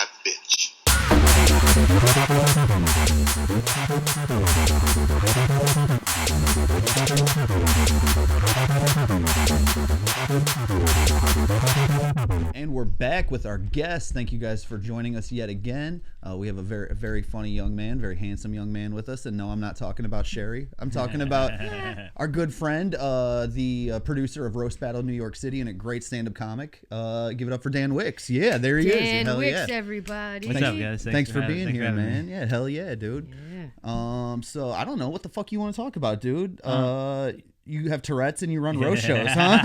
my bitch. And we're back with our guest. Thank you guys for joining us yet again. We have a very funny young man, very handsome young man with us. And no, I'm not talking about Sheri. I'm talking about our good friend, the producer of Roast Battle New York City and a great stand-up comic. Give it up for Dan Wickes. Yeah, there he is. Dan Hell Wickes, yeah. everybody. What's up, guys? Thanks for being here, man. Me. Yeah, hell yeah, dude. Yeah. So I don't know what the fuck you want to talk about, dude. You have Tourette's and you run roast shows, huh?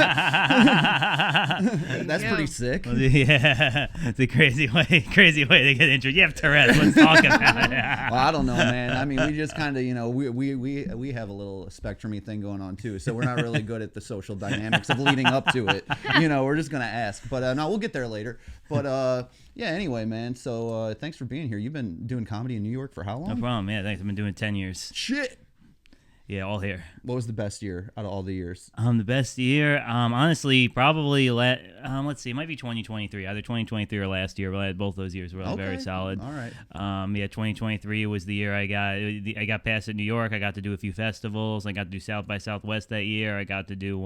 That's pretty sick. Yeah, it's a crazy way to get intro. You have Tourette. Let's talk about it. Well, I don't know, man. I mean, we just kind of, we have a little spectrum-y thing going on too, so we're not really good at the social dynamics of leading up to it. We're just gonna ask, but no, we'll get there later. But yeah, anyway, man. So thanks for being here. You've been doing comedy in New York for how long? No problem. Yeah, thanks. I've been doing 10 years. Shit. Yeah, all here. What was the best year out of all the years? The best year, honestly, probably let's see, it might be 2023, either 2023 or last year. But both those years were very solid. All right. Yeah, 2023 was the year I got passed at New York. I got to do a few festivals. I got to do South by Southwest that year. I got to do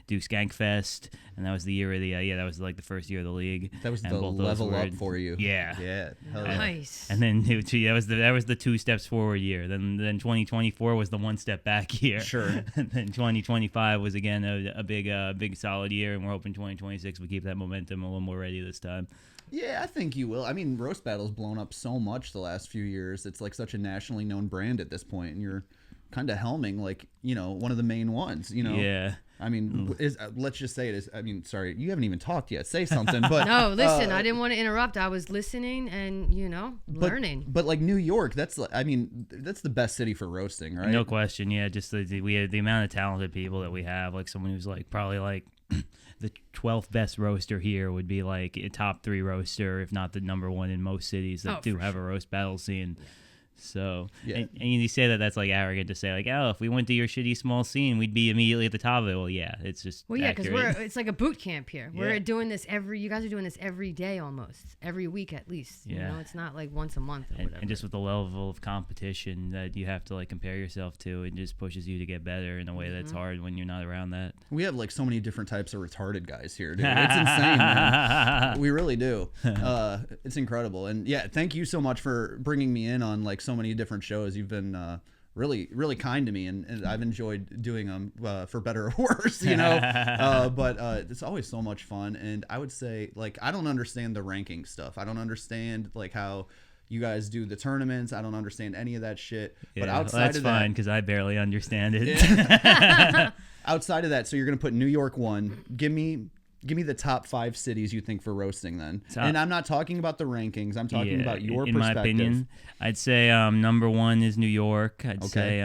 Skankfest, and that was the year of the that was like the first year of the league. That was the level up for you. Yeah. Yeah. Hell yeah. Nice. And then that was the 2 steps forward year. Then 2024 was the 1 step back year. Sure. And then 2025 was again a big solid year, and we're hoping 2026 we keep that momentum a little more ready this time. Yeah, I think you will. I mean, Roast Battle's blown up so much the last few years. It's like such a nationally known brand at this point, and you're kind of helming like one of the main ones. Yeah. I mean, let's just say it is. I mean, sorry, you haven't even talked yet. Say something, but No, listen, I didn't want to interrupt. I was listening and learning. But like New York, that's the best city for roasting, right? No question. Yeah, just the amount of talented people that we have. Like someone who's like probably like the 12th best roaster here would be like a top 3 roaster, if not the number 1 in most cities that do have a roast battle scene. So, yeah. and you say that's like arrogant to say like, oh, if we went to your shitty small scene, we'd be immediately at the top of it. Well, yeah, it's just because it's like a boot camp here. We're doing this you guys are doing this every day almost, every week at least. Yeah. It's not like once a month or whatever. And just with the level of competition that you have to like compare yourself to, it just pushes you to get better in a way that's hard when you're not around that. We have like so many different types of retarded guys here, dude. It's insane, man. We really do. It's incredible. And yeah, thank you so much for bringing me in on like so many different shows. You've been really kind to me, and I've enjoyed doing them for better or worse, but it's always so much fun. And I would say, like, I don't understand the ranking stuff. I don't understand like how you guys do the tournaments. I don't understand any of that shit. Yeah, but outside of that, that's fine because I barely understand it. Yeah. Outside of that, so you're gonna put New York 1. Give me the top 5 cities you think for roasting then. And I'm not talking about the rankings. I'm talking about your perspective. In my opinion, I'd say number 1 is New York. I'd say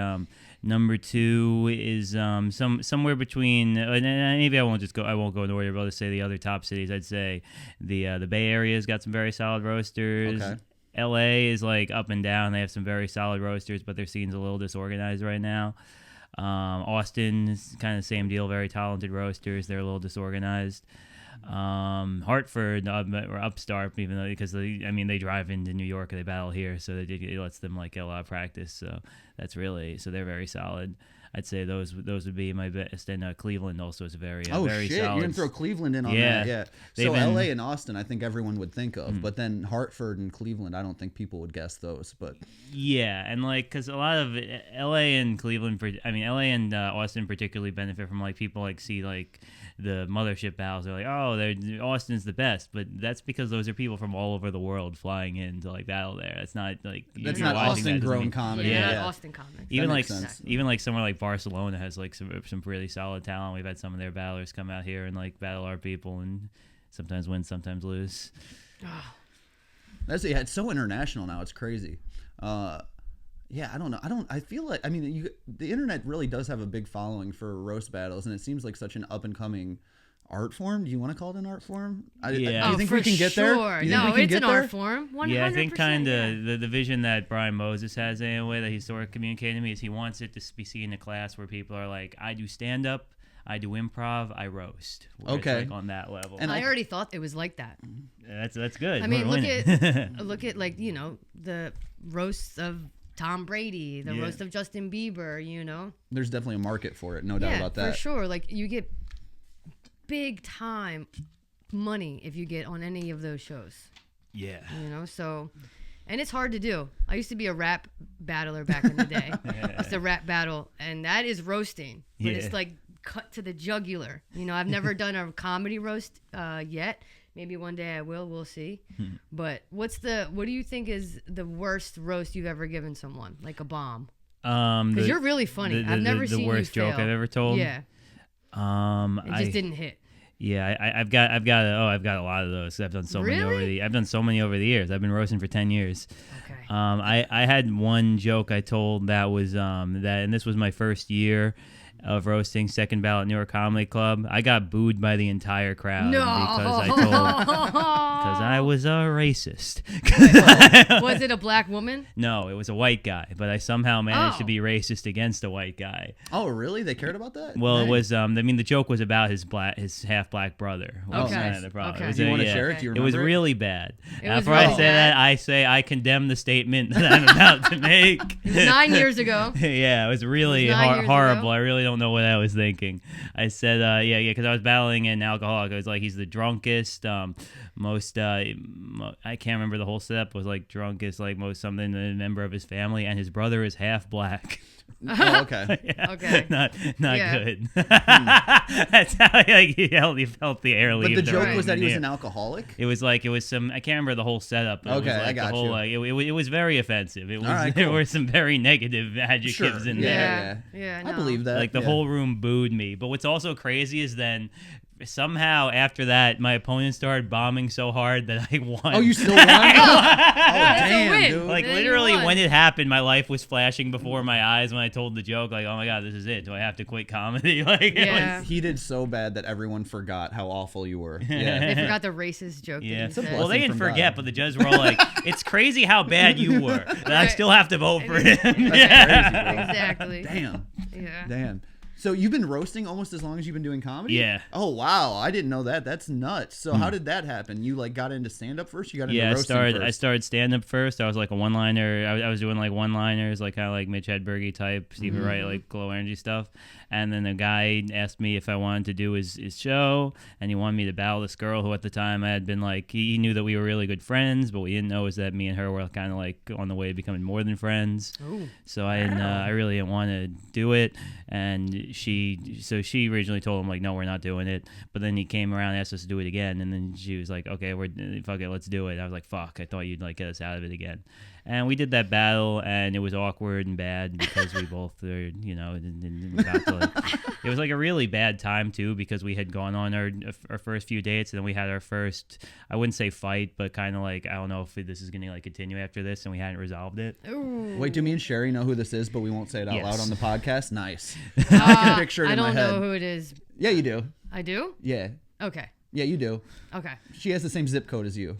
number 2 is somewhere between maybe I won't go in order, but I'll just say the other top cities. I'd say the Bay Area's got some very solid roasters. Okay. LA is like up and down. They have some very solid roasters, but their scene's a little disorganized right now. Austin is kind of the same deal, very talented roasters. They're a little disorganized. Hartford or upstart, even though they drive into New York and they battle here, so it lets them like get a lot of practice. So they're very solid. I'd say those would be my best. And Cleveland also is very very solid. You're gonna throw Cleveland in on that. Yeah. So LA and Austin, I think everyone would think of, but then Hartford and Cleveland, I don't think people would guess those. But yeah, and like because a lot of LA and Cleveland, LA and Austin particularly benefit from like people like see like the mothership battles. They're like, oh, Austin's the best, but that's because those are people from all over the world flying in to like battle there. That's not like that's not Austin-grown comedy. Yeah, Austin comics. Even like somewhere like Barcelona has like some really solid talent. We've had some of their battlers come out here and like battle our people and sometimes win, sometimes lose. It's so international now. It's crazy. Yeah, I don't know. I feel like the internet really does have a big following for roast battles, and it seems like such an up and coming art form. Do you want to call it an art form? Yeah. Do you think we can get there? No, it's an art form. 100%. Yeah, I think kind of the vision that Brian Moses has anyway, that he's sort of communicating to me, is he wants it to be seen in a class where people are like, I do stand up, I do improv, I roast. Okay. It's like on that level. And I already thought it was like that. That's good. I mean, We're winning. look at like, you know, the roasts of Tom Brady, the roast of Justin Bieber, you know. There's definitely a market for it, no doubt about that. For sure. Like you get big time money if you get on any of those shows. Yeah. You know, so, and it's hard to do. I used to be a rap battler back in the day. It's a rap battle, and that is roasting, but it's like cut to the jugular. You know, I've never done a comedy roast yet. Maybe one day I will. We'll see. But what do you think is the worst roast you've ever given someone? Like a bomb? Because you're really funny. I've never seen you fail. The worst joke I've ever told. Yeah. It just didn't hit. Yeah, I've got a lot of those. I've done so many over the years. I've been roasting for 10 years. Okay. I had one joke I told that was and this was my first year of roasting, second ballot New York Comedy Club. I got booed by the entire crowd because I was a racist. Was it a black woman? No, it was a white guy, but I somehow managed to be racist against a white guy. Oh, really? They cared about that? Well, it was. I mean, the joke was about his half black brother. Oh, kind of the problem. Okay. It was, Do you want to share it? Do you it remember was really bad. After really I say bad? that, I say I condemn the statement that I'm about to make. It was 9 years ago. Yeah, it was really 9 years horrible. ago? I really don't know what I was thinking. I said, because I was battling an alcoholic. I was like, he's the drunkest, most. I can't remember the whole setup. It was like drunkest, like most something a member of his family, and his brother is half black. Oh, okay. Yeah. Okay. Not Yeah. good. That's how he felt the air leave. But the joke room. was that he was Yeah. an alcoholic? It was some. I can't remember the whole setup. But Okay, it was like I got the whole, you. Like, it was very offensive. It was. All right, There cool. were some very negative adjectives Sure. in there. Yeah. I No. believe that. Like the whole room booed me. But what's also crazy is then somehow after that my opponent started bombing so hard that I won. Oh, you still won? That's a damn, win. dude. Like Then you literally won. when it happened, my life was flashing before my eyes when I told the joke. Like, oh my god, this is it. Do I have to quit comedy? Like, it Yeah. was, He did so bad that everyone forgot how awful you were. Yeah. They forgot the racist joke. that yeah. you It's a said. Well, they blessing didn't from forget, God. but the judges were all like, "It's crazy how bad you were. That I Right. still have to vote for him." That's Yeah. crazy, bro. Exactly. Damn. Yeah. Damn. So you've been roasting almost as long as you've been doing comedy? Yeah. Oh, wow. I didn't know that. That's nuts. So how did that happen? You like got into stand-up first? You got into Yeah, roasting I first? started stand up first. I was like a one liner. I was doing like one liners, like kind of like Mitch Hedberg type, Stephen Wright, like low energy stuff. And then the guy asked me if I wanted to do his show, and he wanted me to battle this girl who at the time I had been like, he knew that we were really good friends, but what we didn't know is that me and her were kind of like on the way to becoming more than friends. Ooh. So I really didn't want to do it, and she originally told him like, no, we're not doing it. But then he came around and asked us to do it again, and then she was like, okay, fuck it, let's do it. I was like, fuck, I thought you'd like get us out of it again. And we did that battle, and it was awkward and bad because we both were, about to, it was like a really bad time too because we had gone on our first few dates, and then we had our first, I wouldn't say fight, but kind of like, I don't know if this is going to like continue after this, and we hadn't resolved it. Ooh. Wait, do me and Sheri know who this is, but we won't say it out Yes. loud on the podcast? Nice. I can picture it I in my don't head. know who it is. Yeah, you do. I do? Yeah. Okay. Yeah, you do. Okay. She has the same zip code as you.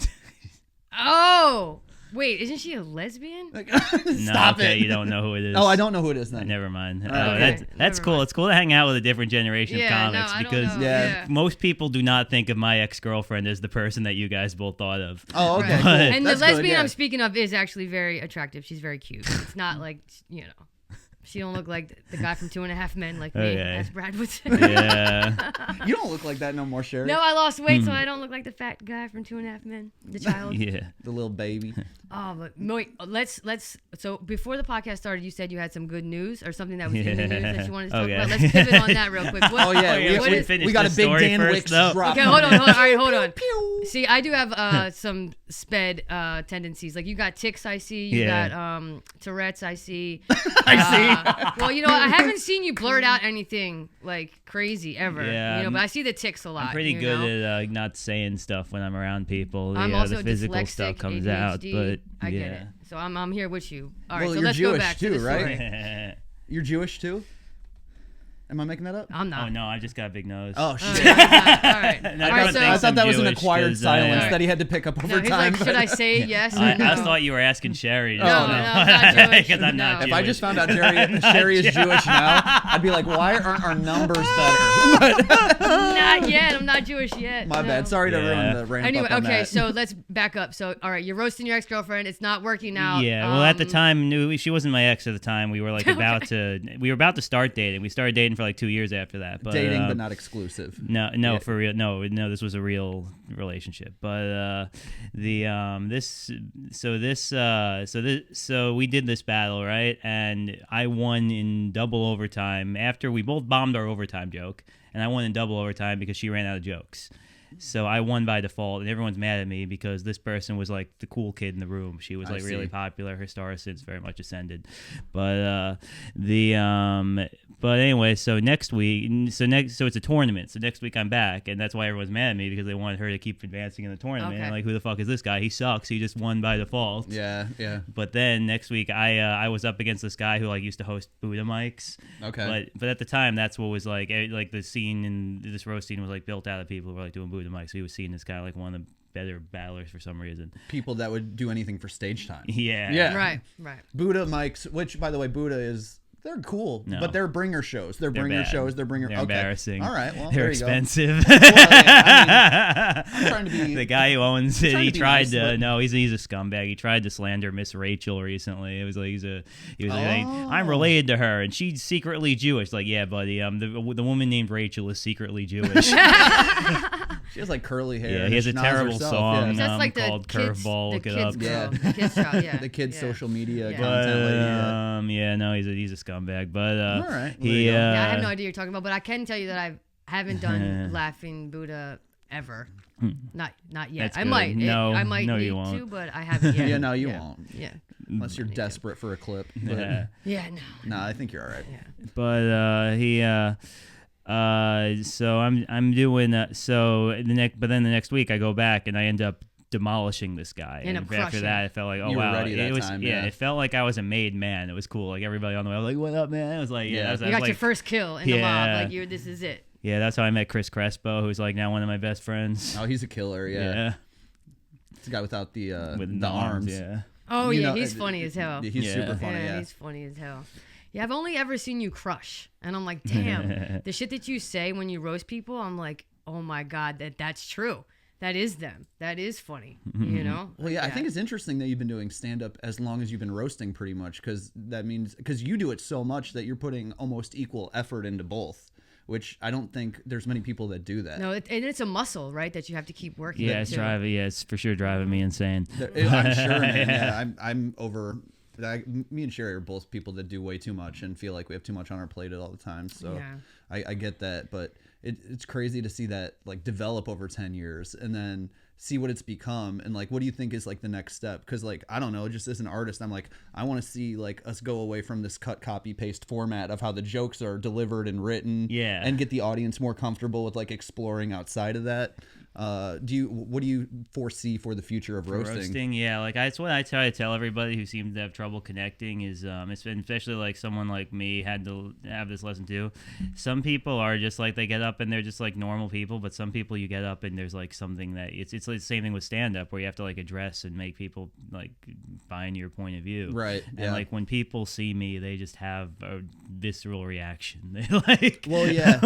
Oh, wait, isn't she a lesbian? Like, No, stop okay, it. you don't know who it is. Oh, I don't know who it is then. Never mind. Okay, That's never cool. mind. It's cool to hang out with a different generation Yeah, of no, comics I don't because know. Yeah. most people do not think of my ex-girlfriend as the person that you guys both thought of. Oh, okay. Right. Cool. And That's the lesbian good, yeah. I'm speaking of is actually very attractive. She's very cute. It's not like, she don't look like the guy from 2.5 Men like me, Okay. as Brad would say. Yeah. You don't look like that no more, Sheri. No, I lost weight, so I don't look like the fat guy from 2.5 Men, the child. Yeah. The little baby. Oh, but wait, let's. So before the podcast started, you said you had some good news or something that was in the news that you wanted to talk Okay. about. Let's pivot on that real quick. What, Oh, yeah. yeah, what we, is- finish we got a this big story Dan first, Wickes though. drop. Okay, hold on. All right, hold on. Pew. See, I do have some sped tendencies. Like you got tics, I see. You Yeah. got Tourette's, I see. I Well, I haven't seen you blurt out anything like crazy ever. Yeah, but I see the tics a lot. I'm pretty you good know? at not saying stuff when I'm around people. I'm Yeah, also the physical dyslexic, stuff comes ADHD. out, but I yeah. get it. So I'm here with you. All right, Well, so you're let's Jewish go back too, to the right? story. You're Jewish too? Am I making that up? I'm not. Oh no, I just got a big nose. Oh shit! All right. No, All right. everyone So I thought that was an Jewish acquired 'cause, silence Right. that he had to pick up no, over he's time. like, should I say yes or I no? thought you were asking Sherry. No, I'm not Jewish. 'Cause I'm not No. If I just Jewish. found out Sheri is Jewish now, I'd be like, why aren't our numbers better? Not yet. I'm not Jewish yet. My no. bad. Sorry to Yeah. ruin the ramp Anyway, up on okay, that. so let's back up. So, all right, you're roasting your ex-girlfriend. It's not working out. Yeah, well, at the time, she wasn't my ex at the time. We were like about to start dating. We started dating for like 2 years after that. But, Dating, but not exclusive. No, Yeah. for real. No, this was a real relationship. But so we did this battle, right? And I won in double overtime after we both bombed our overtime joke, and I won in double overtime because she ran out of jokes. So I won by default, and everyone's mad at me because this person was like the cool kid in the room. She was like really popular. Her star has since very much ascended. But but anyway, so next week, so it's a tournament. So next week I'm back, and that's why everyone's mad at me because they wanted her to keep advancing in the tournament. Okay. And like, who the fuck is this guy? He sucks. He just won by default. Yeah, yeah. But then next week I was up against this guy who like used to host Buddha mics. Okay. But at the time that's what was like the scene in this roast scene was like built out of people who were like doing Buddha mics. So he was seen as kind of like one of the better battlers for some reason. People that would do anything for stage time. Yeah. Yeah. Right. Buddha mics, which by the way, Buddha is. They're cool, No. but they're bringer shows. They're bringer bad. shows. They're bringer. They're okay. embarrassing. All right. Well, they're there you go. expensive. Well, yeah, I'm trying to be. The guy who owns it, trying he to be tried nice, to. but- No, he's a scumbag. He tried to slander Miss Rachel recently. It was like he was like, Oh. I'm related to her, and she's secretly Jewish. Like, yeah, buddy. The woman named Rachel is secretly Jewish. She has like curly hair. Yeah, and he has a schnoz terrible herself, song. yeah. That's like the called kids, Curveball. the Look it kids up. Yeah. Show. The kids show, yeah. The kids' Yeah. social media Yeah. content. But lady, yeah, no, he's a scumbag. But All right. Well, there he you go. Yeah, I have no idea what you're talking about, but I can tell you that I haven't done Laughing Buddha ever. Not yet. That's I good. might. No, I might no, need you won't. to, but I haven't yet. Yeah, no, you Yeah. won't. Yeah. Unless you're desperate for a clip. But, Yeah. Yeah, no. No, I think you're all right. Yeah. But so I'm doing but then the next week I go back and I end up demolishing this guy. End And up after crushing. that, I felt like, oh You were wow, ready that it was time, yeah, yeah. it felt like I was a made man. It was cool. Like everybody on the way, I was like, what up, man? It was like, Yeah. I was You got like, your first kill in the mob. Yeah. Like, this is it. yeah, that's how I met Chris Crespo, who's like now one of my best friends. Oh, he's a killer. Yeah. It's the guy without the with the arms. Yeah. Oh, You yeah, know, he's funny as hell. He's Yeah. super funny. Yeah. He's funny as hell. Yeah, I've only ever seen you crush. And I'm like, damn, the shit that you say when you roast people, I'm like, oh my God, that's true. That is them. That is funny, you know? Well, yeah, I think it's interesting that you've been doing stand-up as long as you've been roasting pretty much, because that means, because you do it so much that you're putting almost equal effort into both, which I don't think there's many people that do that. No, and it's a muscle, right, that you have to keep working. Yeah, it's too. driving. Yeah, it's for sure driving me insane. I'm sure, man. Yeah, I'm over. Me and Sheri are both people that do way too much and feel like we have too much on our plate at all the time. So Yeah. I get that, but it's crazy to see that like develop over 10 years and then see what it's become. And like, what do you think is like the next step? Because like, I don't know, just as an artist, I'm like, I want to see like us go away from this cut, copy, paste format of how the jokes are delivered and written, Yeah. and get the audience more comfortable with like exploring outside of that. What do you foresee for the future of roasting? Yeah, like that's what I try to tell everybody who seems to have trouble connecting is it's been, especially like someone like me had to have this lesson too. Some people are just like they get up and they're just like normal people, but some people you get up and there's like something that it's like the same thing with stand up where you have to like address and make people like buy into your point of view. Right. And Yeah. like when people see me, they just have a visceral reaction. They like Well, yeah.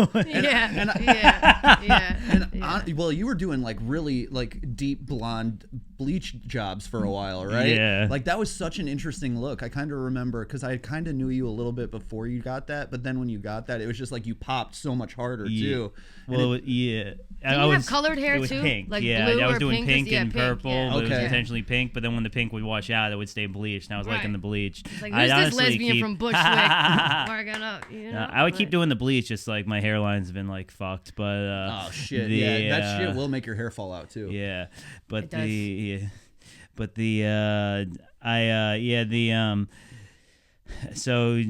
Yeah. Well, you were doing like really like deep blonde bleach jobs for a while, right? Yeah. Like that was such an interesting look. I kind of remember because I kind of knew you a little bit before you got that, but then when you got that, it was just like you popped so much harder too. Well, Did you I have was colored hair it was too? Pink. Like yeah, blue I was or doing pink? pink and Yeah, pink, purple, yeah. but it was Okay. intentionally pink. But then when the pink would wash out, it would stay bleached, and I was liking Right. the bleach. It's like, I'd who's this honestly lesbian from Bushwick? Marking up, you know? I would keep Like- doing the bleach, just like my hairline's been like fucked. But Oh shit! the, Yeah, that shit will make your hair fall out too. Yeah, but It does. so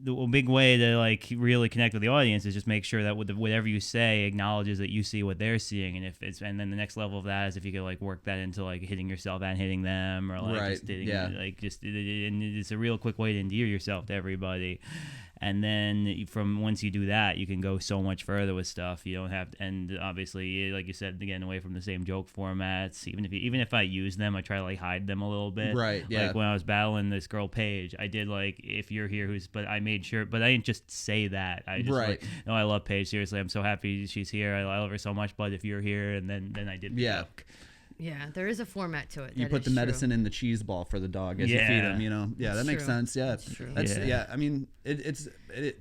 the big way to like really connect with the audience is just make sure that whatever you say acknowledges that you see what they're seeing, and if it's and then the next level of that is if you could like work that into like hitting yourself and hitting them, or like Right, just hitting, yeah. like just and it's a real quick way to endear yourself to everybody. And then from once you do that, you can go so much further with stuff. You don't have to, and obviously, like you said, again, away from the same joke formats. Even if I use them, I try to like hide them a little bit. Right. Yeah. Like when I was battling this girl Paige, I did like if you're here, but I made sure, but I didn't just say that. I just like, no, I love Paige. Seriously, I'm so happy she's here. I love her so much. But if you're here, and then I did the joke. Yeah, there is a format to it. You put the medicine in the cheese ball for the dog as you feed him, you know? Yeah, that makes sense. Yeah. That's I mean,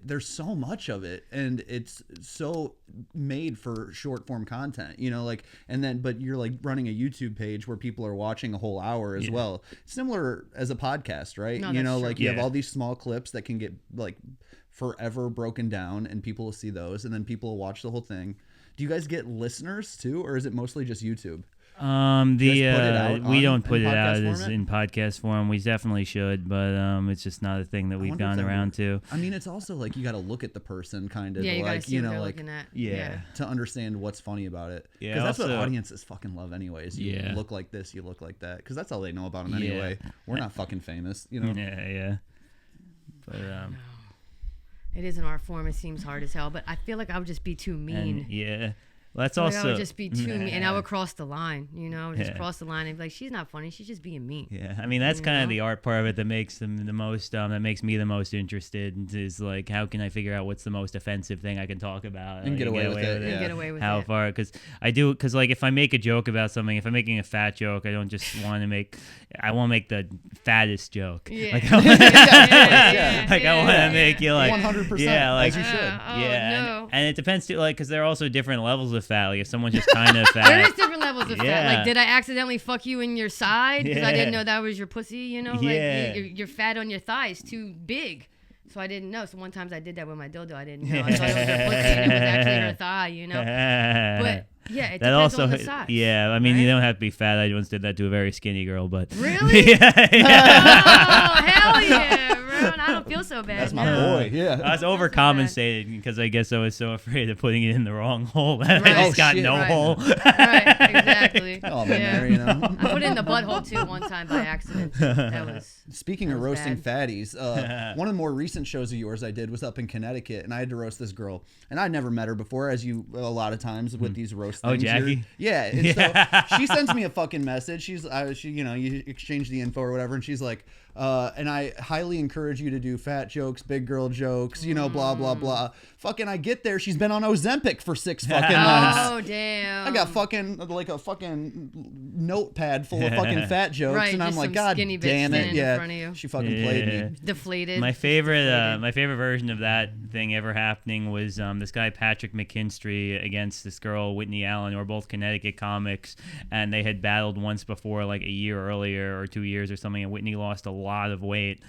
there's so much of it, and it's so made for short form content, you know, like, and then, but you're like running a YouTube page where people are watching a whole hour as well. Similar as a podcast, right? No, you know, true. like you have all these small clips that can get like forever broken down, and people will see those, and then people will watch the whole thing. Do you guys get listeners too, or is it mostly just YouTube? We don't put it out as in podcast form. We definitely should, but it's just not a thing that we've gone around to. I mean, it's also like you got to look at the person, kind of, you like, see you what know, they're like looking at. to understand what's funny about it. Yeah, because that's what audiences fucking love, anyways. You look like this, you look like that, because that's all they know about them anyway. We're not fucking famous, you know. Yeah. But it is an art form. It seems hard as hell, but I feel like I would just be too mean. That's I also would just be too mean, and I would cross the line, you know, just cross the line and be like, she's not funny, she's just being mean. Yeah, I mean, that's kind of the art part of it that makes them the most, that makes me the most interested, is like, how can I figure out what's the most offensive thing I can talk about and get away with it. And get away with how far, because like if I make a joke about something, if I'm making a fat joke, I don't just want to make, I want to make the fattest joke. Yeah. Like, I want to make you like 100%. Yeah, like as you should. And it depends too, like, because there are also different levels of fat. Like if someone's just kind of fat. There is different levels of fat. Like, did I accidentally fuck you in your side because I didn't know that was your pussy? You know, like your fat on your thigh is too big. So I didn't know. So one time I did that with my dildo. I didn't know. I thought it was her pussy and it was actually her thigh, you know. But yeah, it depends on the size. Yeah, I mean, you don't have to be fat. I once did that to a very skinny girl, but really? Oh, hell yeah, bro. I don't feel so bad. That's my boy. Yeah. I was overcompensating because I guess I was so afraid of putting it in the wrong hole that I just got no hole. Right, exactly. Oh, man, you know. I put it in the butthole too one time by accident. That was. Speaking of roasting bad. fatties, one of the more recent shows of yours I did was up in Connecticut, and I had to roast this girl, and I'd never met her before, as you a lot of times with these roast things. Oh, Jackie? Yeah. And so she sends me a fucking message. She, you know, you exchange the info or whatever, and she's like, and I highly encourage you to do fat jokes, big girl jokes, you know, blah, blah, blah. Fucking, I get there. She's been on Ozempic for 6 fucking months. Oh, damn. I got fucking, like a fucking notepad full of fucking fat jokes. Right, and I'm like, God damn it. In front of you. She fucking played me. Deflated. My favorite version of that thing ever happening was this guy, Patrick McKinstry, against this girl, Whitney Allen, who are both Connecticut comics. And they had battled once before, like a year earlier or 2 years or something. And Whitney lost a lot of weight.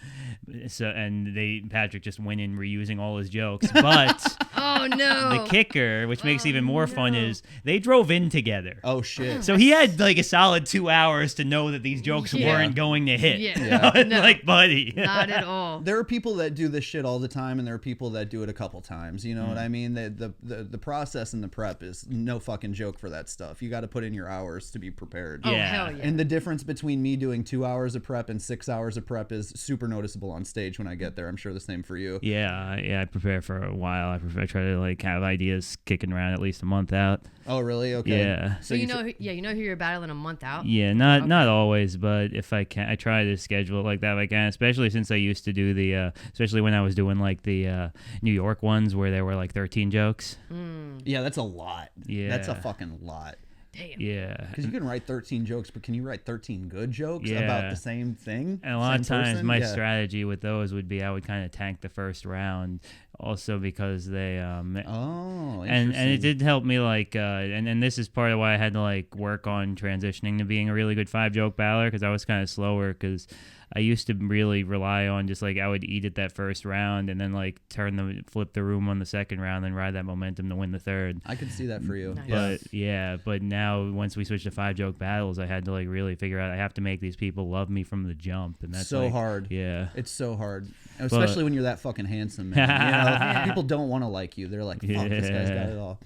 So, and Patrick just went in reusing all his jokes. But oh no! The kicker, which makes it even more fun, is they drove in together. Oh shit! So he had like a solid 2 hours to know that these jokes weren't going to hit. Yeah. No, like, buddy, not at all. There are people that do this shit all the time, and there are people that do it a couple times. You know what I mean? The process and the prep is no fucking joke for that stuff. You got to put in your hours to be prepared. Oh, hell yeah. And the difference between me doing 2 hours of prep and 6 hours of prep is super noticeable on stage when I get there. I'm sure the same for you. Yeah. I prepare for a while. I try to like have ideas kicking around at least a month out. Oh, really? Okay. Yeah. So you know who you're battling a month out? Yeah, not always, but if I can, I try to schedule it like that if I can, especially since I used to do the, especially when I was doing like the New York ones where there were like 13 jokes. Yeah, that's a lot. Yeah. That's a fucking lot. Damn. Yeah. Because you can write 13 jokes, but can you write 13 good jokes about the same thing? And a lot of times my strategy with those would be I would kind of tank the first round also because they and it did help me like and this is part of why I had to like work on transitioning to being a really good 5-joke battler, because I was kind of slower because I used to really rely on just like I would eat it that first round and then like flip the room on the second round and ride that momentum to win the third. I could see that for you. Nice. But now once we switched to 5-joke battles, I had to like really figure out I have to make these people love me from the jump, and that's so like, hard. Yeah, it's so hard, especially when you're that fucking handsome, man. You know, people don't want to like you. They're like, fuck, this guy's got it all.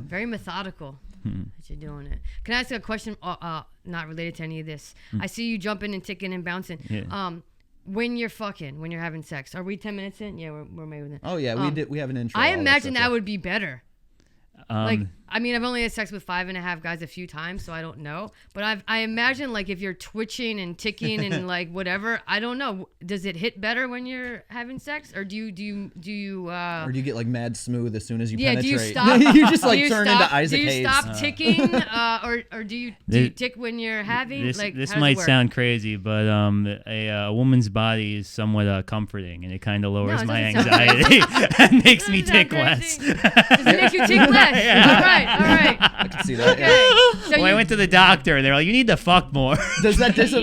Very methodical. That you're doing it. Can I ask a question? Not related to any of this. I see you jumping and ticking and bouncing. Yeah. when you're having sex. Are we 10 minutes in? Yeah, we're maybe in. Oh yeah, we have an intro. I imagine that would be better. Like, I mean, I've only had sex with 5.5 guys a few times, so I don't know. But I imagine, like, if you're twitching and ticking and like whatever, I don't know. Does it hit better when you're having sex, or do you or do you get like mad smooth as soon as you penetrate? Do you stop? You just like turn into Isaac Hayes. Do you stop ticking, or do you tick when you're having? This might sound crazy, but a woman's body is somewhat comforting, and it kind of lowers my anxiety and makes me tick less. Does it make you tick less? Yeah. All right. I can see that. Okay. Yeah. So I went to the doctor, and they're like, "You need to fuck more." Does that Hell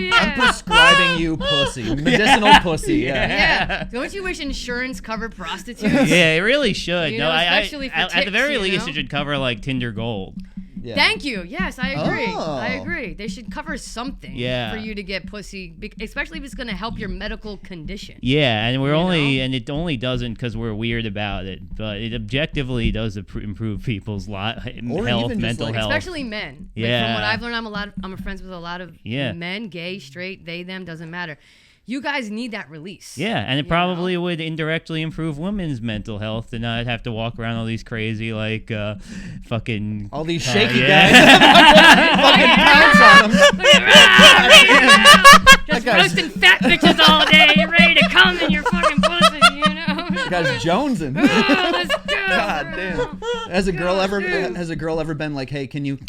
yeah! I'm prescribing you pussy, medicinal pussy. Yeah. Don't you wish insurance covered prostitutes? Yeah, it really should. You know, especially for at the very ticks, least, it should cover like Tinder Gold. Yeah. Thank you. Yes, I agree. Oh. I agree. They should cover something for you to get pussy, especially if it's going to help your medical condition. Yeah, and it only doesn't because we're weird about it, but it objectively does improve people's health, mental health, especially men. Yeah. Like, from what I've learned, I'm friends with a lot of men, gay, straight, they, them, doesn't matter. You guys need that release. Yeah, and it probably would indirectly improve women's mental health to not have to walk around all these crazy, like, fucking... all these shaky guys. Fucking pounce on them. Just roasting fat bitches all day. You're ready to come in your fucking pussy, you know? You guys jonesing. Oh, let's go. God damn. Has a girl ever been like, hey, can you...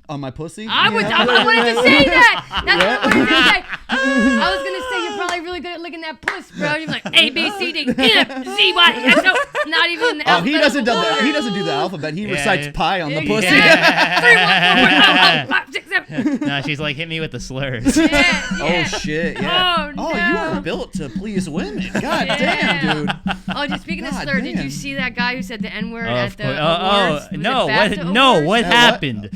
on my pussy? I wanted to say that. That's what I wanted to say. I was going to say you're probably really good at licking that puss, bro. You're like A, B, C, D, E, F, Z, Y. No, not even in the alphabet. He doesn't do that. He doesn't do the alphabet. He recites pi on the pussy. Yeah. 3, 1, 4, 5, 6, 7. No, she's like, hit me with the slurs. Yeah. Oh shit. Yeah. Oh, no. You are built to please women. God damn, dude. Oh, just speaking of slur, did you see that guy who said the N-word at the awards? No. What happened?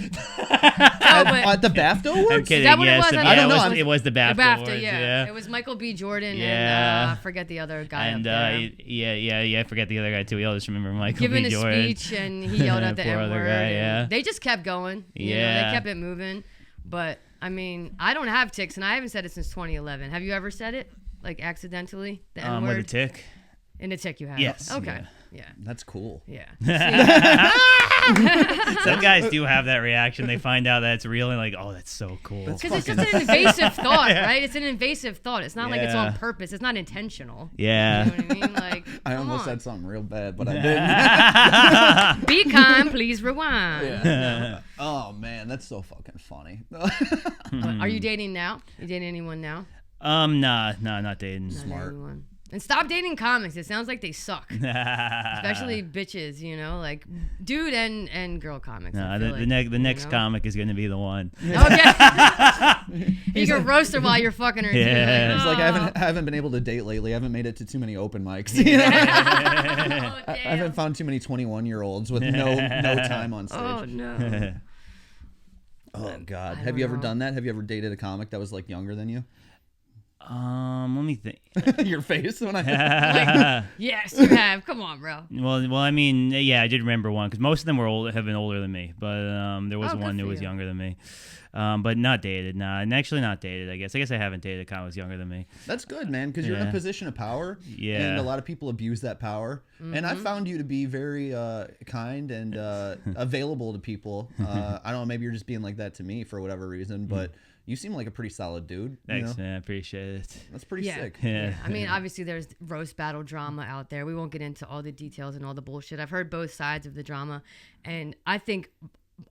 At the BAFTA Awards? I'm kidding. Is that what it was? I don't know. It was the BAFTA Awards. Yeah. It was Michael B. Jordan and I forget the other guy and up there. I forget the other guy too. I'll just remember Michael Giving B. a Jordan. speech and he yelled at the Poor other N-word. guy, yeah. They just kept going. You know, they kept it moving. But I mean, I don't have ticks and I haven't said it since 2011. Have you ever said it? Like accidentally? The N-word? With a tick? In a tick you have? Yes. Okay. Yeah. That's cool. Yeah. Some guys do have that reaction. They find out that it's real and like, oh, that's so cool. Because it's just an invasive thought, right? It's an invasive thought. It's not like it's on purpose. It's not intentional. Yeah. You know what I mean? Like, I almost said something real bad, but I didn't. Be kind, please rewind. Yeah. Oh man, that's so fucking funny. Are you dating now? You dating anyone now? Nah, not dating. Smart. Anyone. And stop dating comics. It sounds like they suck. Especially bitches, you know, like dude and girl comics. No, the next comic is going to be the one. Okay. You can roast her while you're fucking her. Yeah. It's like I haven't been able to date lately. I haven't made it to too many open mics. You know? I haven't found too many 21-year-olds with no time on stage. Oh no. Oh God. Have you ever done that? Have you ever dated a comic that was like younger than you? Let me think. Your face when I yes, you have. Come on, bro. Well, I mean, yeah, I did remember one because most of them have been older than me, but there was one who was younger than me, but not dated. Nah, and actually not dated. I guess I haven't dated a guy who was younger than me. That's good, man, because you're in a position of power. Yeah. And a lot of people abuse that power. Mm-hmm. And I found you to be very kind and available to people. I don't know, maybe you're just being like that to me for whatever reason, but. You seem like a pretty solid dude. Thanks, man. I appreciate it. That's pretty sick. Yeah. I mean, obviously, there's roast battle drama out there. We won't get into all the details and all the bullshit. I've heard both sides of the drama, and I think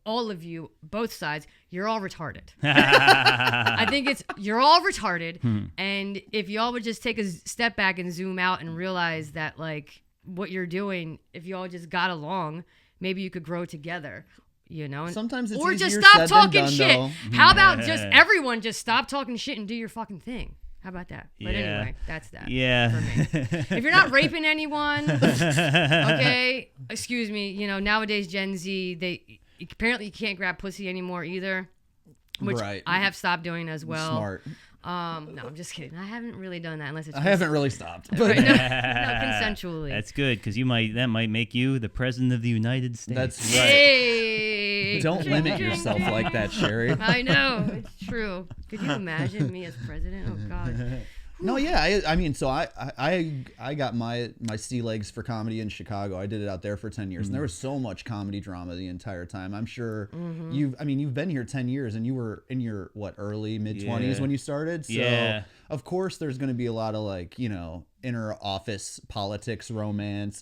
all of you, both sides, you're all retarded. I think you're all retarded, and if y'all would just take a step back and zoom out and realize that, like, what you're doing, if y'all just got along, maybe you could grow together. You know, sometimes it's or easier just stop said talking than shit. done, How about just everyone just stop talking shit and do your fucking thing? How about that? But anyway, that's that. Yeah. For me. If you're not raping anyone, okay, excuse me. You know, nowadays Gen Z, they apparently you can't grab pussy anymore either, which I have stopped doing as well. Smart. No, I'm just kidding. I haven't really done that unless it's. I haven't really stopped. But right? No, consensually. That's good because that might make you the president of the United States. That's right. Hey, Hey. Don't limit yourself like that, Sheri. I know, it's true. Could you imagine me as president? Oh God. No, yeah. I mean, so I got my sea legs for comedy in Chicago. I did it out there for 10 years, and there was so much comedy drama the entire time. I'm sure you've been here 10 years, and you were in your early mid 20s when you started. So of course there's going to be a lot of like, you know, inner office politics, romance,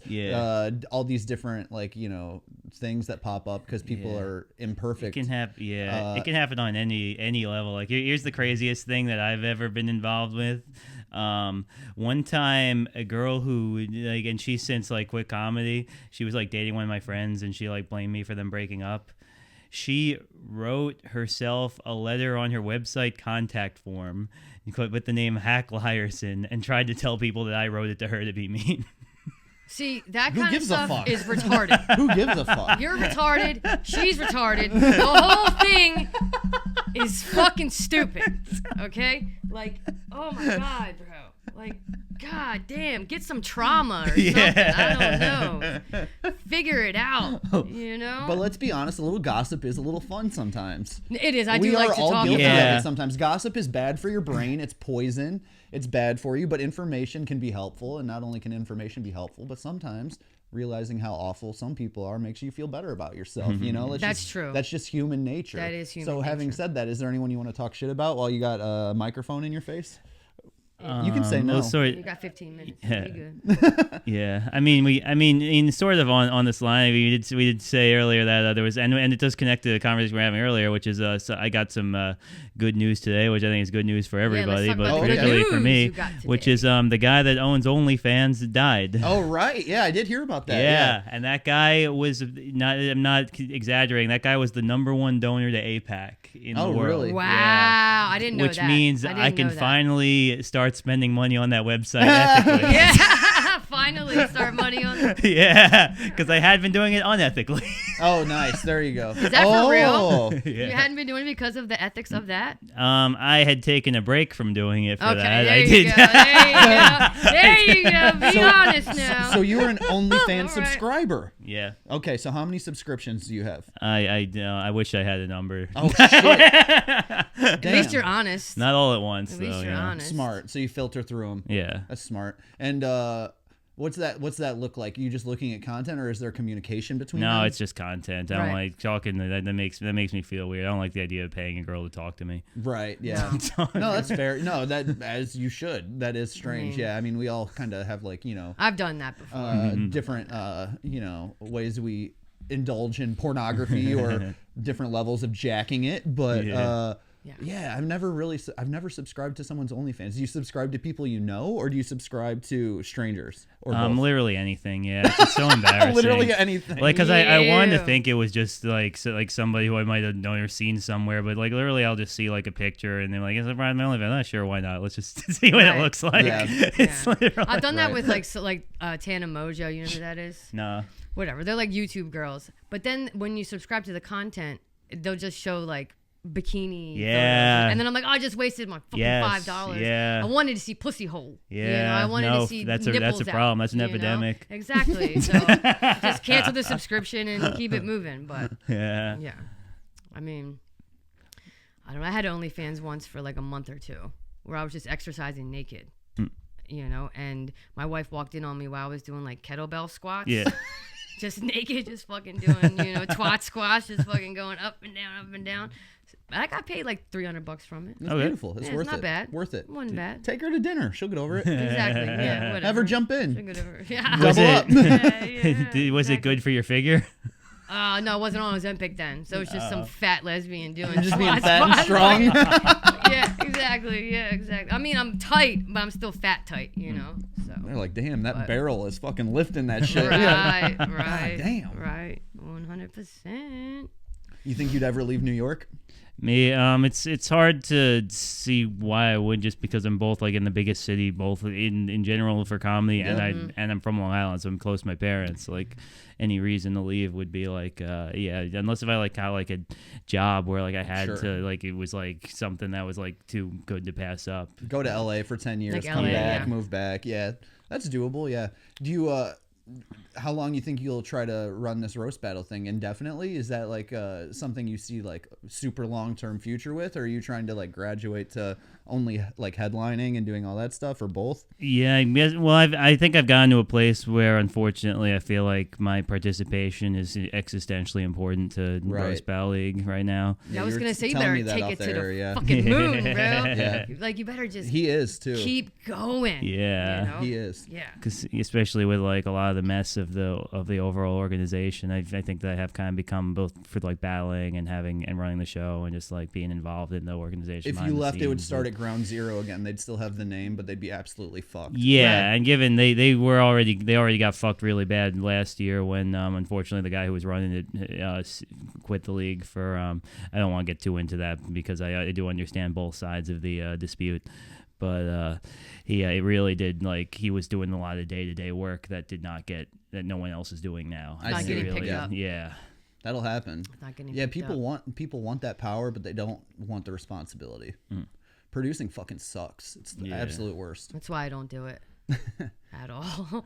all these different like, you know, things that pop up because people are imperfect. It can happen. It can happen on any level. Like here's the craziest thing that I've ever been involved with. One time a girl who like, and she's since like quit comedy, she was like dating one of my friends and she like blamed me for them breaking up. She wrote herself a letter on her website contact form with the name Hack Lyerson and tried to tell people that I wrote it to her to be mean. See, that Who kind of gives a stuff fuck? is retarded. Who gives a fuck? You're retarded. She's retarded. The whole thing is fucking stupid. Okay? Like, oh my God, bro. Like, God damn, get some trauma or something. I don't know. Figure it out, you know? But let's be honest, a little gossip is a little fun sometimes. It is. I We do are like to all talk guilty about of it. it sometimes. Gossip is bad for your brain. It's poison. It's bad for you, but information can be helpful. And not only can information be helpful, but sometimes realizing how awful some people are makes you feel better about yourself. You know, That's true. That's just human nature. That is human So having nature. said that, is there anyone you want to talk shit about while you got a microphone in your face? You can say no. You got 15 minutes. Be good. Yeah, I mean, in sort of on this line, we did say earlier that there was, and it does connect to the conversation we were having earlier, which is so I got some good news today, which I think is good news for everybody, talk but about the particularly good for news me, you got today. which is the guy that owns OnlyFans died. Oh, right. Yeah, I did hear about that. Yeah, and that guy was not. I'm not exaggerating. That guy was the #1 donor to APAC in the world. really? Wow. Yeah. I didn't know Which that. means didn't I can know that. finally start spending money on that website ethically. Yeah. Finally start money on that. Yeah, because I had been doing it unethically. Oh, nice. There you go. Is that for real? Yeah. You hadn't been doing it because of the ethics of that? I had taken a break from doing it for Okay, that. there I you did. go. There you go. Be honest now. So you were an OnlyFans All right. subscriber. Yeah. Okay, so how many subscriptions do you have? I wish I had a number. Oh, shit. At least you're honest. Not all at once, At though. least you're yeah. honest. Smart. So you filter through them. Yeah. That's smart. And what's that look like? Are you just looking at content, or is there communication between them? No, it's just content. I don't Right. like talking. That makes me feel weird. I don't like the idea of paying a girl to talk to me. Right, yeah. No, that's fair. No, that as you should. That is strange. Yeah, I mean, we all kind of have like, you know, I've done that before. different you know, ways we indulge in pornography or different levels of jacking it, but yeah, I've never subscribed to someone's OnlyFans. Do you subscribe to people you know, or do you subscribe to strangers? Or both? Literally anything. Yeah, it's just so embarrassing. Literally anything. Like, cause I wanted to Ew. think it was just like somebody who I might have known or seen somewhere, but like literally I'll just see like a picture and they're like, "Is it Brian OnlyFans?" Oh, sure, why not? Let's just see what Right. it looks like. Yeah. It's literally. I've done that Right. with Tana Mojo. You know who that is? No. Whatever. They're like YouTube girls. But then when you subscribe to the content, they'll just show like bikini Yeah. photos. And then I'm like, oh, I just wasted my fucking Yes, $5. yeah. I wanted to see pussy hole. Yeah, You know, I wanted no, to see that's a nipples problem. out, That's an you know? epidemic. Exactly. So just cancel the subscription and keep it moving. But Yeah. yeah. I mean, I don't know. I had OnlyFans once for like a month or two where I was just exercising naked. You know, and my wife walked in on me while I was doing like kettlebell squats. Yeah. Just naked, just fucking doing, you know, twat squats, just fucking going up and down, up and down. I got paid like $300 from it. It's Okay. beautiful. It's Yeah, worth it's not it. bad. Worth it. Wasn't bad. Take her to dinner. She'll get over it. Exactly. Yeah. Whatever. Have her jump in. Whatever. Yeah. Was Double it? up. Was it good for your figure? No, it wasn't on Ozempic then. So it's just some fat lesbian doing Just being squat fat and squats. strong. Yeah, exactly. Yeah, exactly. I mean, I'm tight, but I'm still fat tight, you know? So. They're like, damn, that But- barrel is fucking lifting that shit. Right, right. damn. Right. 100%. You think you'd ever leave New York? Me, it's hard to see why I would, just because I'm both like in the biggest city, both in general for comedy, and I'm from Long Island, so I'm close to my parents. Like, any reason to leave would be like, unless if I like had like a job where like I had Sure. to, like, it was like something that was like too good to pass up. Go to LA for 10 years, Like come LA, back, yeah. move back. Yeah, that's doable. Yeah. Do you how long you think you'll try to run this roast battle thing indefinitely? Is that like something you see like super long-term future with, or are you trying to like graduate to only like headlining and doing all that stuff, or both? Yeah, well, I think I've gotten to a place where, unfortunately, I feel like my participation is existentially important to Roast Battle League right now. Yeah, I was gonna say you better take it to the fucking moon, bro. Yeah. Like you better just he is too keep going. Yeah, you know? He is. Yeah, because especially with like a lot of the mess of the overall organization, I think that I have kind of become both for like battling and running the show and just like being involved in the organization. If you left, it would start at ground zero again. They'd still have the name, but they'd be absolutely fucked. Yeah, and given they already got fucked really bad last year when unfortunately the guy who was running it quit the league for I don't want to get too into that because I do understand both sides of the dispute, but it really did, like, he was doing a lot of day-to-day work that no one else is doing now. Not getting picked up. Yeah. That'll happen. Not getting yeah, picked people want that power, but they don't want the responsibility. Producing fucking sucks. It's the absolute worst. That's why I don't do it at all.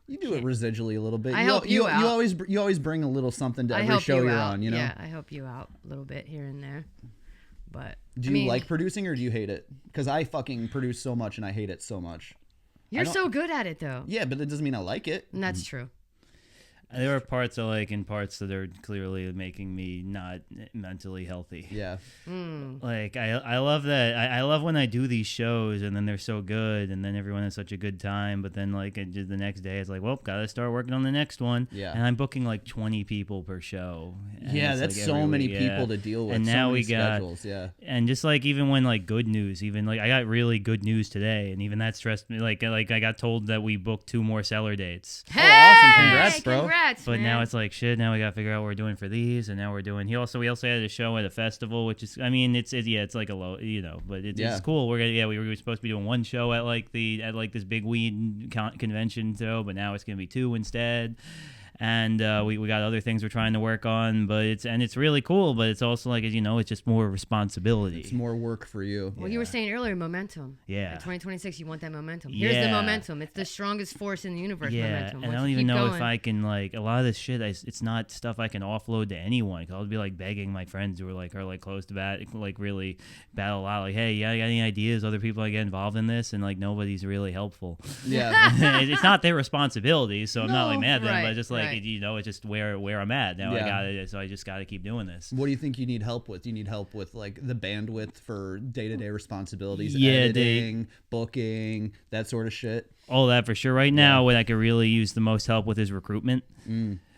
You do it residually a little bit. I help you out. You always bring a little something to every show you're on. You know. Yeah, I help you out a little bit here and there. But do you like producing or do you hate it? Because I fucking produce so much and I hate it so much. You're so good at it though. Yeah, but that doesn't mean I like it. And that's true. There are parts I like and parts that are clearly making me not mentally healthy. Yeah. Like, I love that. I love when I do these shows and then they're so good and then everyone has such a good time. But then, like, the next day it's like, well, got to start working on the next one. Yeah. And I'm booking like 20 people per show. Yeah, that's like so many people to deal with. And now we got schedules. Yeah. And just like even when like good news, even like I got really good news today, and even that stressed me. Like I got told that we booked 2 more seller dates. Hey, awesome! Congrats, bro. But man. now it's like shit. Now we gotta figure out what we're doing for these, and now we're doing. We also had a show at a festival, which is, I mean, it's like a low, but it's cool. We were supposed to be doing 1 show at like this big weed convention show, but now it's gonna be 2 instead. And we got other things we're trying to work on, but it's really cool. But it's also like, it's just more responsibility. It's more work for you. Well, you were saying earlier, momentum. Yeah. In 2026, you want that momentum. Here's the momentum. It's the strongest force in the universe. Yeah. Momentum. And I don't even know if I can, like, a lot of this shit. It's not stuff I can offload to anyone. 'Cause I'll be like begging my friends who are like close to really battle a lot. Like, hey, yeah, I got any ideas? Other people I get involved in this, and like nobody's really helpful. Yeah. It's not their responsibility, so I'm not like mad at them, but just like. It's just where I'm at now. So I just got to keep doing this. What do you think you need help with? Do you need help with like the bandwidth for day-to-day responsibilities, yeah, editing, booking, that sort of shit? All that for sure. Right now, what I could really use the most help with is recruitment.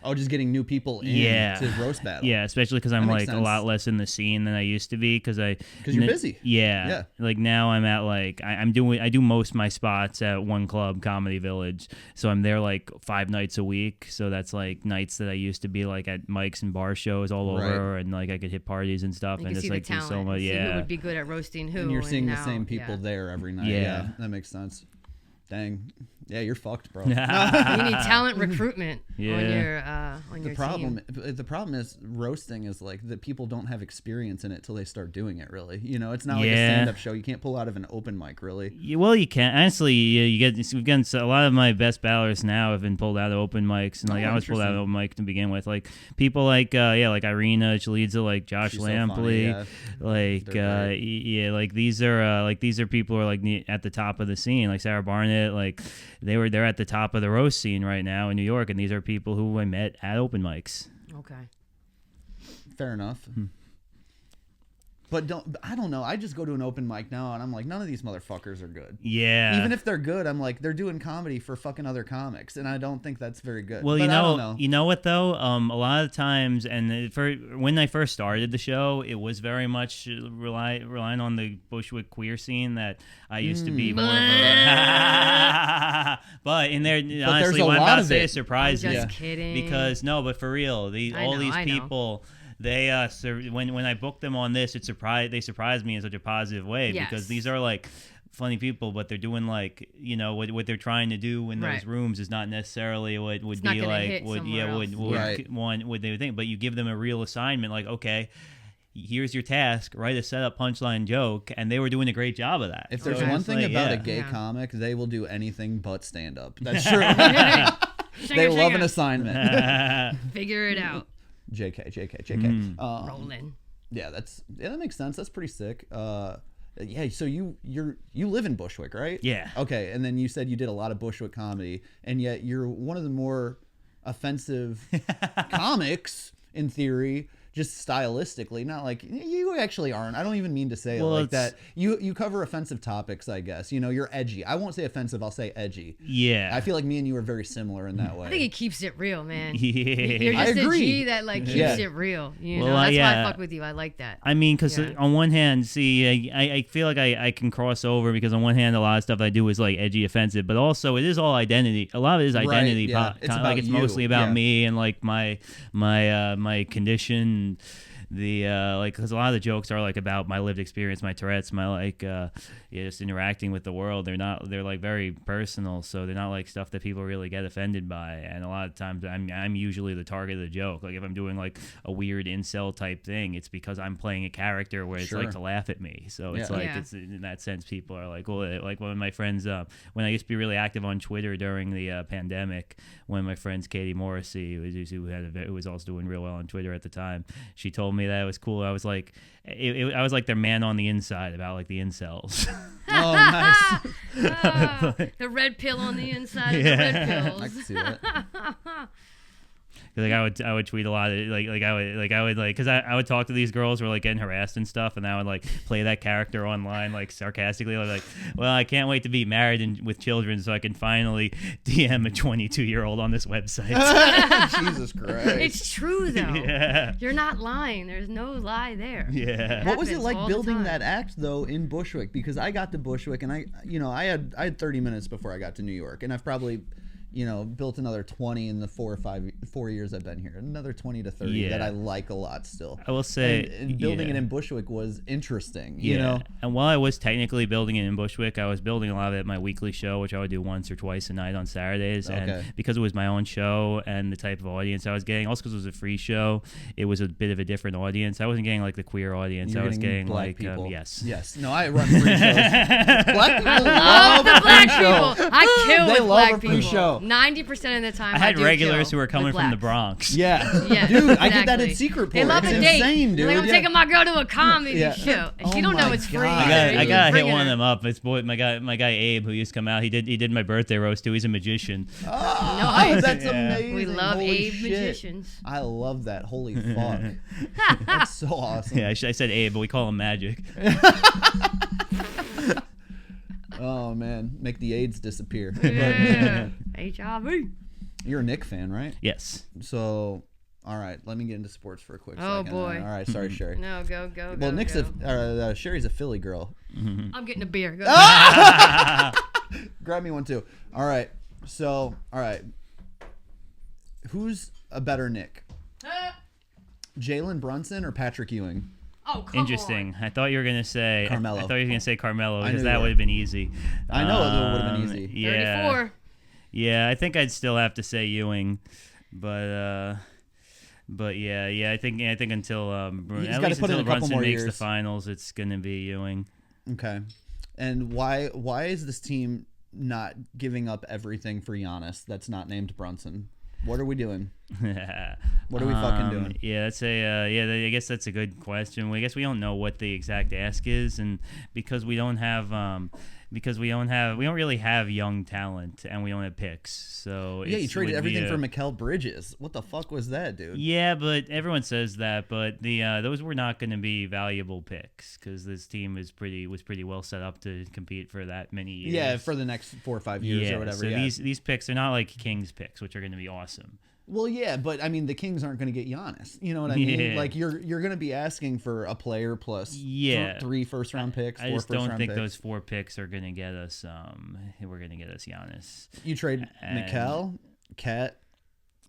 Oh, just getting new people in to roast battle. Yeah, especially because I'm like a lot less in the scene than I used to be because you're busy. Yeah. Like now I'm at like I do most of my spots at one club, Comedy Village. So I'm there like 5 nights a week. So that's like nights that I used to be like at mics and bar shows all over, and like I could hit parties and stuff, and just like do so much. See who would be good at roasting who. And you're seeing the same people there every night. Yeah, that makes sense. Dang. Yeah, you're fucked, bro. You need talent recruitment on your team. The problem is roasting is like that people don't have experience in it till they start doing it, really. It's not like a stand-up show. You can't pull out of an open mic, really. Well, you can. Honestly, we've gotten a lot of my best battlers now have been pulled out of open mics, and like I was pulled out of open mic to begin with. Like people like like Irina Chalitza, like Josh Lampley, like these are people who are like at the top of the scene, like Sarah Barnett, like they're at the top of the roast scene right now in New York, and these are people who I met at open mics. Okay. Fair enough. But I don't know. I just go to an open mic now, and I'm like, none of these motherfuckers are good. Yeah. Even if they're good, I'm like, they're doing comedy for fucking other comics, and I don't think that's very good. Well, but I don't know. You know what though? A lot of times, and when I first started the show, it was very much relying on the Bushwick queer scene that I used to be more of a. But in there, honestly, what I'm about to say surprised me. Just kidding. Because but for real, all these people. They when I booked them on this, they surprised me in such a positive way because these are like funny people, but they're doing like what they're trying to do in those rooms is not necessarily what would be like what they would think. But you give them a real assignment, like okay, here's your task, write a setup, punchline, joke, and they were doing a great job of that. If there's one thing about a gay comic, they will do anything but stand up. That's true. They love an assignment. Figure it out. JK. Rolling. Yeah, that makes sense. That's pretty sick. Yeah, so you live in Bushwick, right? Yeah. Okay, and then you said you did a lot of Bushwick comedy, and yet you're one of the more offensive comics in theory, just stylistically. Not like you actually aren't. I don't even mean to say it like that. You cover offensive topics, I guess. You know, you're edgy. I won't say offensive. I'll say edgy. Yeah. I feel like me and you are very similar in that way. I think he keeps it real, man. Yeah. You're just I a agree. G that like keeps it real. You know, that's why I fuck with you. I like that. I mean, because on one hand, see, I feel like I can cross over because on one hand, a lot of stuff I do is like edgy, offensive, but also it is all identity. A lot of it is identity. Right, yeah. It's mostly about me and like my condition. Because a lot of the jokes are like about my lived experience, my Tourette's, my like just interacting with the world. They're like very personal, so they're not like stuff that people really get offended by. And a lot of times I'm usually the target of the joke. Like if I'm doing like a weird incel type thing, it's because I'm playing a character where it's like to laugh at me. So it's it's in that sense people are like, well, like one of my friends when I used to be really active on Twitter during the pandemic, one of my friends, Katie Morrissey, who was also doing real well on Twitter at the time, she told me that it was cool. I was like, I was like their man on the inside about like the incels. Oh, nice. The red pill on the inside of the red pills. I can see that. Like I would tweet a lot of I would because I would talk to these girls who were like getting harassed and stuff, and I would like play that character online like sarcastically like, well, I can't wait to be married and with children so I can finally DM a 22-year-old on this website. Jesus Christ. It's true though. Yeah. You're not lying. There's no lie there. Yeah. What was it like all building the that act though in Bushwick? Because I got to Bushwick and I had 30 minutes before I got to New York, and I've probably built another 20 in the 4 years I've been here. Another 20 to 30 that I like a lot still. I will say, and building it in Bushwick was interesting. Yeah. You know, and while I was technically building it in Bushwick, I was building a lot of it at my weekly show, which I would do once or twice a night on Saturdays. Okay. And because it was my own show and the type of audience I was getting, also because it was a free show, it was a bit of a different audience. I wasn't getting like the queer audience. I was getting black like people. yes. No, I run free shows. Black people Love the black show. people. I kill They with love black a free people. show. 90% of the time, I had do regulars kill who were coming with from the blacks. Bronx. Yeah. Yes, Dude, I did that exactly. at Secret They Port. love It's a date. insane, dude. Like, I'm taking my girl to a comedy show. And she Oh don't know my it's free. God. I gotta hit Bringing one of her. them up. It's my guy Abe, who used to come out. He did my birthday roast too. He's a magician. Oh, Nice. that's Yeah. amazing. We love Holy Abe shit. magicians. I love that. Holy fuck. That's so awesome. Yeah, I said Abe, but we call him Magic. Oh man, make the AIDS disappear. Yeah. HIV. You're a Knick fan, right? Yes. So, all right, let me get into sports for a quick Oh, second. boy. All right, sorry, Sheri. No, go. Well, Nick's go. Sheri's a Philly girl. I'm getting a beer. Go. Grab me one too. All right. So, all right. Who's a better Nick? Jalen Brunson or Patrick Ewing? Oh, come Interesting. I thought you were gonna say Carmelo. I thought you were gonna say Carmelo I because knew that you would have been easy. I know it would have been easy. Yeah. 34. Yeah, I think I'd still have to say Ewing, but yeah, I think until He's at gotta least put in until a couple Brunson more makes the years. finals, it's gonna be Ewing. Okay. And why is this team not giving up everything for Giannis that's not named Brunson? What are we doing? What are we fucking doing? Yeah, that's I guess that's a good question. I guess we don't know what the exact ask is, and because we don't really have young talent, and we don't have picks. So Yeah, you it traded would be everything for Mikal Bridges. What the fuck was that, dude? Yeah, but everyone says that, but those were not going to be valuable picks because this team was pretty well set up to compete for that many years. Yeah, for the next 4 or 5 years or whatever. So yeah. these picks are not like Kings picks, which are going to be awesome. Well, yeah, but I mean, the Kings aren't going to get Giannis. You know what I mean? Yeah. Like you're going to be asking for a player plus 3 first-round picks. I 4 just don't first-round think picks. those 4 picks are going to get us. We're going to get us Giannis. You trade Mikal, Cat.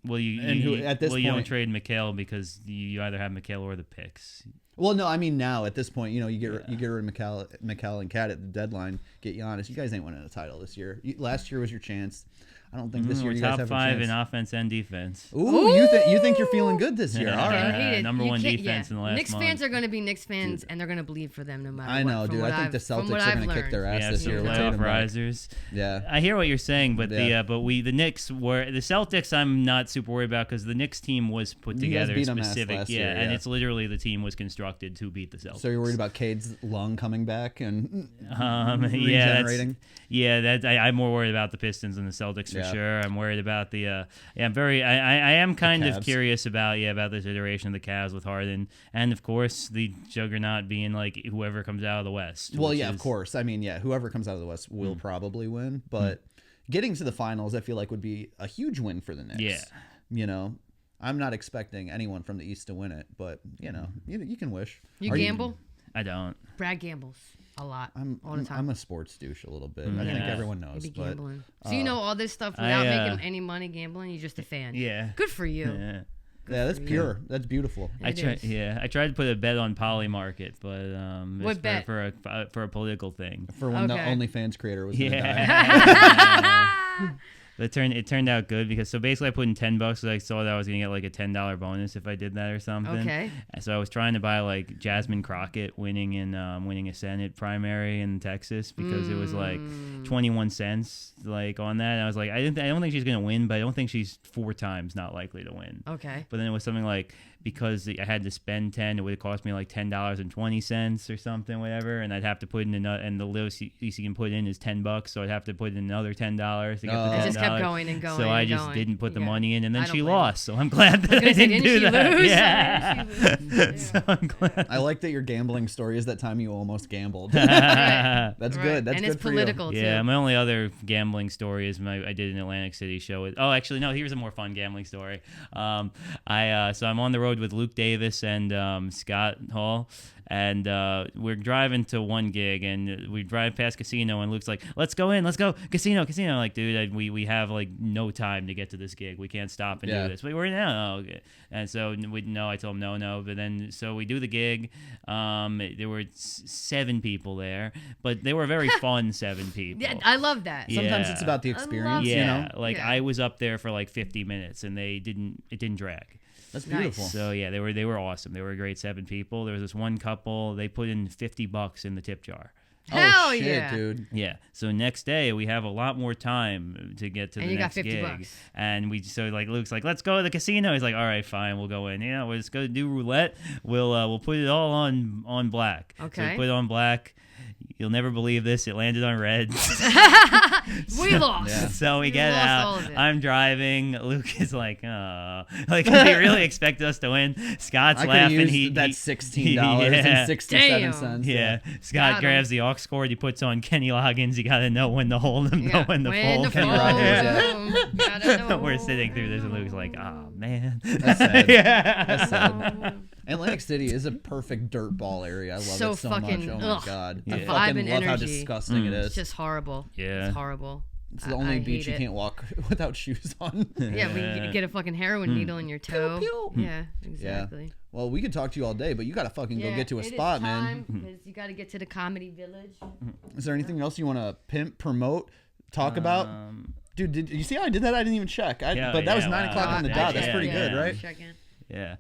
Well, you And who- at this you don't point- trade Mikal because you either have Mikal or the picks. Well, no, I mean now at this point, you get rid of McCall and Cat at the deadline. Get Giannis. You guys ain't winning a title this year. Last year was your chance. I don't think this year you guys have a chance. Top 5 in offense and defense. Ooh, you think you're feeling good this year? All right. Number 1 defense in the last Knicks month. fans are going to be Knicks fans, and they're going to bleed for them no matter what. I know, dude. I think the Celtics are going to kick their ass this year. Playoff risers. Yeah. I hear what you're saying, but the Knicks were the Celtics. I'm not super worried about because the Knicks team was put together specific. And it's literally the team was constructed to beat the Celtics. So you're worried about Cade's lung coming back and regenerating? I'm more worried about the Pistons than the Celtics for sure. I'm worried about the I am kind of curious about this iteration of the Cavs with Harden, and of course the juggernaut being like whoever comes out of the West. Well, of course. I mean, whoever comes out of the West will probably win, but getting to the finals, I feel like would be a huge win for the Knicks. Yeah, I'm not expecting anyone from the East to win it, but you can wish. You gamble? I don't. Brad gambles a lot, all the time. I'm a sports douche a little bit. I think everyone knows. Maybe gambling. So you know all this stuff without making any money gambling. You're just a fan. Yeah. Good for you. Yeah. That's pure. That's beautiful. I tried to put a bet on Poly Market, but what bet? For a political thing. For when the OnlyFans creator was die. But it turned out good because basically I put in $10 because I saw that I was gonna get like a $10 bonus if I did that or something. Okay. So I was trying to buy like Jasmine Crockett winning a Senate primary in Texas because it was like 21 cents like on that. And I was like, I don't think she's gonna win, but I don't think she's 4 times not likely to win. Okay. But then it was something like because I had to spend 10, it would have cost me like $10.20 or something, whatever, and I'd have to put in and the lowest you can put in is $10, so I'd have to put in another $10 to get the $10. It just kept going and going. So I just didn't put the money in, and then she lost. So I'm glad that I didn't do that. Lose? Yeah. So I'm glad. I like that your gambling story is that time you almost gambled. That's good. That's and good it's political too. Yeah, my only other gambling story is I did an Atlantic City show. Actually, no. Here's a more fun gambling story. So I'm on the road with Luke Davis and Scott Hall, and we're driving to one gig, and we drive past casino, and Luke's like, "Let's go in, let's go, casino." I'm like, dude, we have like no time to get to this gig. We can't stop and do this. But we're now, okay. And so I told him no. But then so we do the gig. There were 7 people there, but they were very fun 7 people. Yeah, I love that. Sometimes it's about the experience. I was up there for like 50 minutes, and it didn't drag. That's beautiful. Nice. So yeah, they were awesome. They were a great 7 people. There was this one couple. They put in $50 in the tip jar. Hell shit, yeah, dude. Yeah. So next day we have a lot more time to get to the next gig. And you got $50. And Luke's like, let's go to the casino. He's like, all right, fine, we'll go in. We'll just go do roulette. We'll put it all on black. Okay. So we put it on black. You'll never believe this. It landed on red. We lost. Yeah. So we get out. I'm driving. Luke is like, oh. Like, they really expect us to win. Scott's laughing. That's $16.67. Yeah. Scott grabs the aux cord. He puts on Kenny Loggins. You got to know when to hold him, know when to fold. We're sitting through this, and Luke's like, oh, man. That's sad. That's sad. Atlantic City is a perfect dirt ball area. I love it so much. Oh my god. The I vibe and love energy. how disgusting it is. It's just horrible. Yeah. It's horrible. It's the only beach you can't walk without shoes on. Yeah, we get a fucking heroin needle in your toe. Pew, pew. Yeah, exactly. Yeah. Well, we could talk to you all day, but you got to fucking go get to a spot, man. Because you got to get to the Comedy Village. Is there anything else you want to pimp, promote, talk about? Dude, did you see how I did that? I didn't even check. But that was 9 o'clock on the dot. That's pretty good, right? Yeah.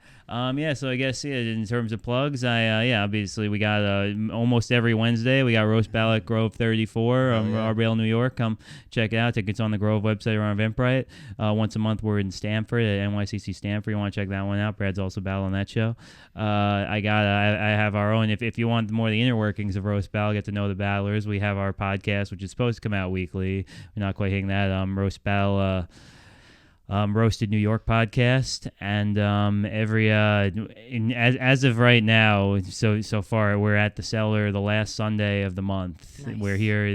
So I guess in terms of plugs, obviously we got almost every Wednesday we got Roast Battle at Grove 34, Arbale, New York. Come check it out. Tickets on the Grove website or on Eventbrite. Once a month we're in Stamford at NYCC Stamford. You want to check that one out? Brad's also battle on that show. I have our own. If you want more of the inner workings of Roast Battle, get to know the battlers. We have our podcast, which is supposed to come out weekly. We're not quite hitting that. Roast Battle. Roasted New York podcast, and as of right now, so far we're at the cellar the last Sunday of the month. Nice. We're here.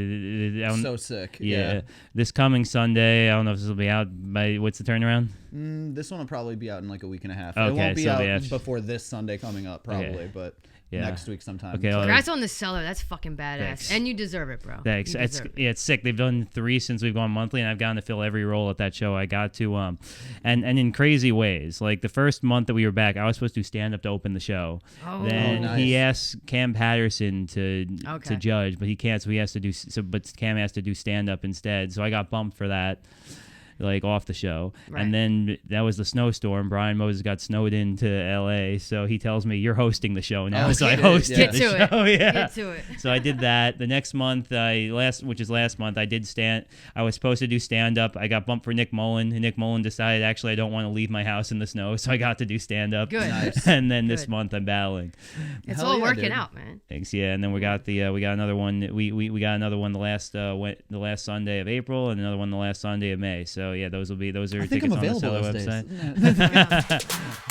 So sick. Yeah. This coming Sunday, I don't know if this will be out by what's the turnaround? This one will probably be out in like a week and a half. Okay, it won't be out before this Sunday coming up, probably, but. next week sometime. Okay, Congrats on the Cellar. That's fucking badass. Thanks. And you deserve it, bro. Thanks. It's sick. They've done 3 since we've gone monthly, and I've gotten to fill every role at that show. I got to and in crazy ways. Like the first month that we were back, I was supposed to stand up to open the show. Then nice. he asked Cam Patterson to judge, but he can't. So he has to do. But Cam has to do stand up instead. So I got bumped for that. Like off the show. Right. And then that was the snowstorm. Brian Moses got snowed into LA, so he tells me you're hosting the show now. So I hosted Get the to show. it. Yeah. Get to it. So I did that. The next month, which is last month, I was supposed to do stand up. I got bumped for Nick Mullen, and Nick Mullen decided actually I don't want to leave my house in the snow, so I got to do stand up. Good. Nice. And then this month I'm battling. It's Hell all yeah, working dude. out, man. Thanks. Yeah, and then we got another one. We got another one the last Sunday of April, and another one the last Sunday of May. So yeah, those are I think tickets I'm on the available Cellar those days. website.